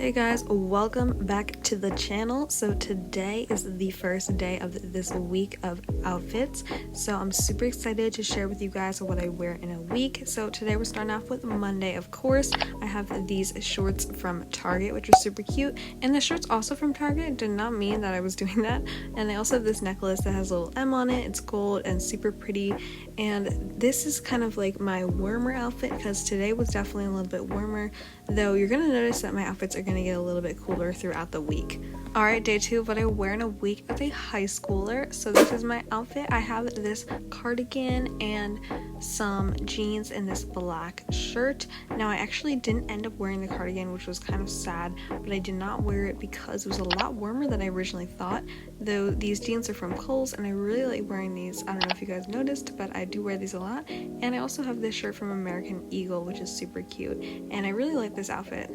Hey guys, welcome back to the channel. So today is the first day of this week of outfits, so I'm super excited to share with you guys what I wear in a week. So today we're starting off with Monday. Of course, I have these shorts from Target, which are super cute, and the shirt's also from Target. Did not mean that I was doing that. And I also have this necklace that has a little M on it. It's gold and super pretty, and this is kind of like my warmer outfit because today was definitely a little bit warmer, though you're gonna notice that my outfits are gonna get a little bit cooler throughout the week. Alright, day 2 of what I wear in a week as a high schooler. So this is my outfit. I have this cardigan and some jeans and this black shirt. Now I actually didn't end up wearing the cardigan, which was kind of sad, but I did not wear it because it was a lot warmer than I originally thought, though these jeans are from Kohl's and I really like wearing these. I don't know if you guys noticed, but I do wear these a lot. And I also have this shirt from American Eagle, which is super cute, and I really like this outfit.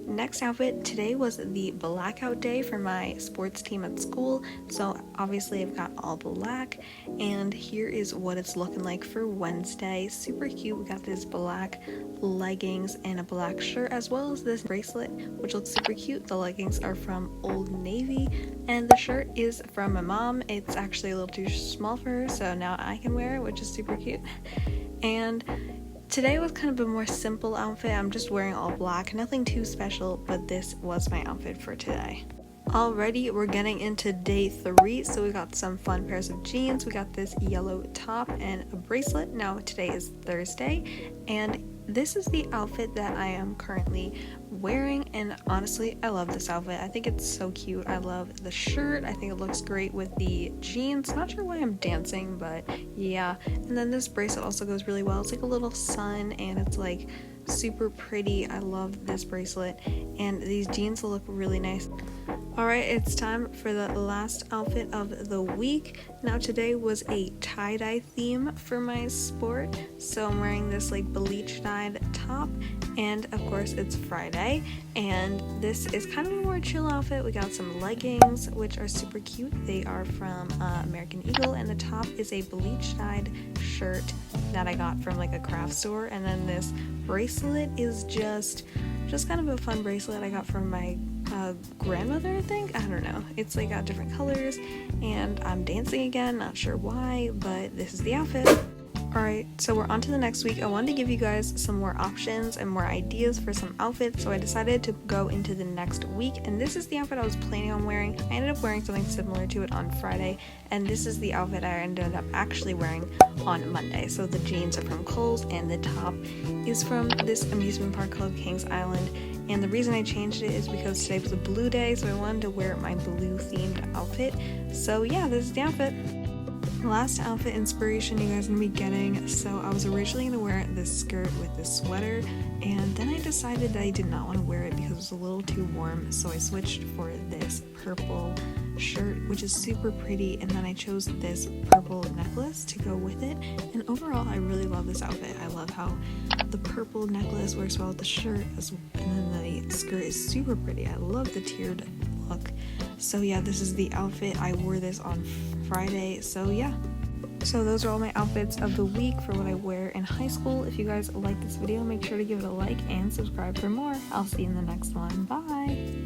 Next outfit, today was the blackout day for my sports team at school, so obviously I've got all black, and here is what it's looking like for Wednesday. Super cute. We got this black leggings and a black shirt, as well as this bracelet, which looks super cute. The leggings are from Old Navy, and the shirt is from my mom. It's actually a little too small for her, so now I can wear it, which is super cute. And today was kind of a more simple outfit. I'm just wearing all black, nothing too special, but this was my outfit for today. Alrighty, we're getting into day 3, so we got some fun pairs of jeans. We got this yellow top and a bracelet. Now today is Thursday, and this is the outfit that I am currently wearing, and honestly I love this outfit. I think it's so cute. I love the shirt. I think it looks great with the jeans. Not sure why I'm dancing, but yeah. And then this bracelet also goes really well. It's like a little sun and it's like super pretty. I love this bracelet, and these jeans look really nice. Alright, it's time for the last outfit of the week. Now today was a tie-dye theme for my sport, so I'm wearing this like bleach dyed top, and of course it's Friday, and this is kind of a more chill outfit. We got some leggings, which are super cute. They are from American Eagle, and the top is a bleach dyed shirt that I got from like a craft store, and then this bracelet is just kind of a fun bracelet I got from my grandmother, I think. I don't know. It's like got different colors, and I'm dancing again, not sure why, but this is the outfit. Alright, so we're on to the next week. I wanted to give you guys some more options and more ideas for some outfits, so I decided to go into the next week, and this is the outfit I was planning on wearing. I ended up wearing something similar to it on Friday, and this is the outfit I ended up actually wearing on Monday. So the jeans are from Kohl's, and the top is from this amusement park called Kings Island. And the reason I changed it is because today was a blue day, so I wanted to wear my blue themed outfit. So yeah, this is the outfit. Last outfit inspiration you guys are gonna be getting. So I was originally gonna wear this skirt with this sweater, and then I decided that I did not want to wear it because it was a little too warm, so I switched for this purple shirt, which is super pretty, and then I chose this purple necklace to go with it. And overall I really love this outfit. I love how the purple necklace works well with the shirt, and then the skirt is super pretty. I love the tiered look. So yeah, this is the outfit. I wore this on Friday, so yeah. So those are all my outfits of the week for what I wear in high school. If you guys like this video, make sure to give it a like and subscribe for more. I'll see you in the next one. Bye!